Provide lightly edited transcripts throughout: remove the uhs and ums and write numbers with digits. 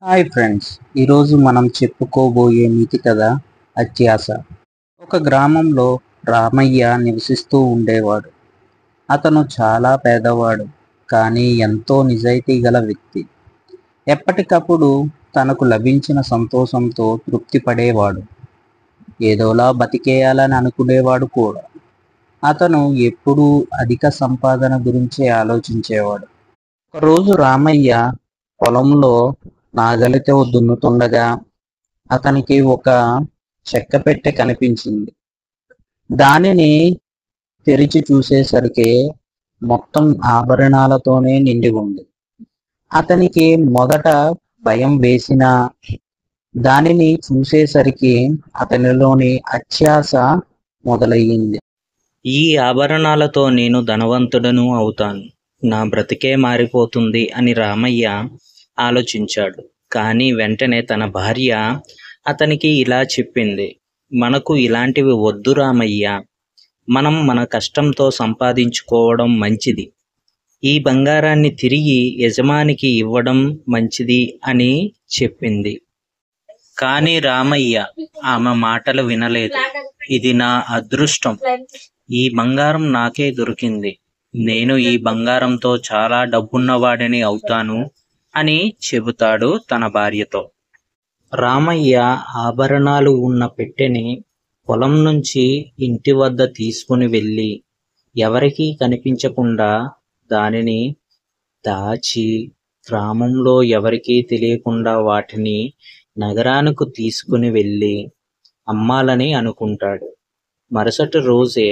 Hi friends, ఈరోజు మనం చెప్పుకోబోయే నీతి కథ అత్యాస. ఒక గ్రామంలో రామయ్య నివసిస్తూ ఉండేవాడు. అతను చాలా పేదవాడు, కానీ ఎంతో నిజాయితీ గల వ్యక్తి. ఎప్పటికప్పుడు తనకు లభించిన సంతోషంతో తృప్తి పడేవాడు. ఏదోలా బతికేయాలని అనుకునేవాడు కూడా. అతను ఎప్పుడూ అధిక సంపాదన గురించే ఆలోచించేవాడు. ఒకరోజు రామయ్య పొలంలో నాగలితో దున్నుతుండగా అతనికి ఒక చెక్క పెట్టె కనిపించింది. దానిని తెరిచి చూసేసరికి మొత్తం ఆభరణాలతోనే నిండి ఉంది. అతనికి మొదట భయం వేసినా దానిని చూసేసరికి అతనిలోని అత్యాశ మొదలయ్యింది. ఈ ఆభరణాలతో నేను ధనవంతుడను అవుతాను, నా బ్రతికే మారిపోతుంది అని రామయ్య ఆలోచించాడు. కానీ వెంటనే తన భార్య అతనికి ఇలా చెప్పింది, మనకు ఇలాంటివి వద్దు రామయ్య, మనం మన కష్టంతో సంపాదించుకోవడం మంచిది. ఈ బంగారాన్ని తిరిగి యజమానికి ఇవ్వడం మంచిది అని చెప్పింది. కానీ రామయ్య ఆమె మాటలు వినలేదు. ఇది నా అదృష్టం, ఈ బంగారం నాకే దొరికింది, నేను ఈ బంగారంతో చాలా డబ్బున్నవాడిని అవుతాను అని చెబుతాడు తన భార్యతో. రామయ్య ఆభరణాలు ఉన్న పెట్టెని పొలం నుంచి ఇంటి వద్ద తీసుకుని వెళ్ళి ఎవరికీ కనిపించకుండా దానిని దాచి గ్రామంలో ఎవరికీ తెలియకుండా వాటిని నగరానికి తీసుకుని వెళ్ళి అమ్మాలని అనుకుంటాడు. మరుసటి రోజే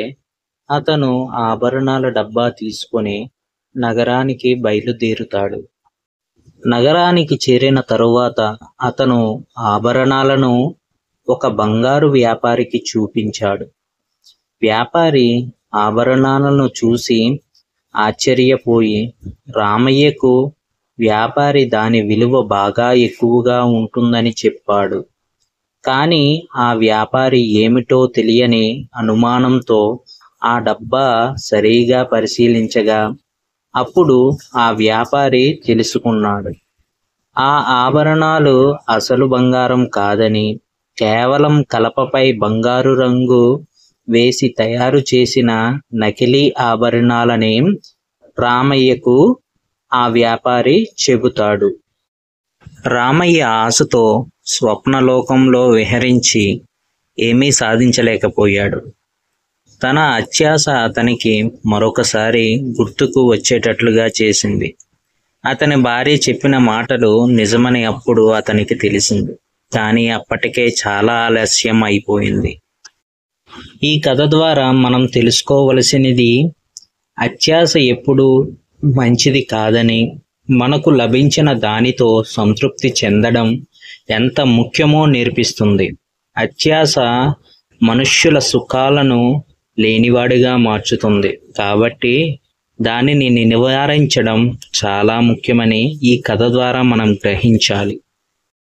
అతను ఆభరణాల డబ్బా తీసుకుని నగరానికి బయలుదేరుతాడు. నగరానికి చేరిన తరువాత అతను ఆభరణాలను ఒక బంగారు వ్యాపారికి చూపించాడు. వ్యాపారి ఆభరణాలను చూసి ఆశ్చర్యపోయి రామయ్యకు వ్యాపారి దాని విలువ బాగా ఎక్కువగా ఉంటుందని చెప్పాడు. కానీ ఆ వ్యాపారి ఏమిటో తెలియని అనుమానంతో ఆ డబ్బా సరిగా పరిశీలించగా అప్పుడు ఆ వ్యాపారి తెలుసుకున్నాడు, ఆ ఆభరణాలు అసలు బంగారం కాదని, కేవలం కలపపై బంగారు రంగు వేసి తయారు చేసిన నకిలీ ఆభరణాలని రామయ్యకు ఆ వ్యాపారి చెబుతాడు. రామయ్య ఆశతో స్వప్నలోకంలో విహరించి ఏమీ సాధించలేకపోయాడు. తన అత్యాశ అతనికి మరొకసారి గుర్తుకు వచ్చేటట్లుగా చేసింది. అతని భార్య చెప్పిన మాటలు నిజమని అప్పుడు అతనికి తెలిసింది. కానీ అప్పటికే చాలా ఆలస్యం అయిపోయింది. ఈ కథ ద్వారా మనం తెలుసుకోవలసినది, అత్యాశ ఎప్పుడు మంచిది కాదని, మనకు లభించిన దానితో సంతృప్తి చెందడం ఎంత ముఖ్యమో నేర్పిస్తుంది. అత్యాశ మనుష్యుల సుఖాలను లేనివాడిగా మార్చుతుంది. కాబట్టి దానిని నివారించడం చాలా ముఖ్యమని ఈ కథ ద్వారా మనం గ్రహించాలి.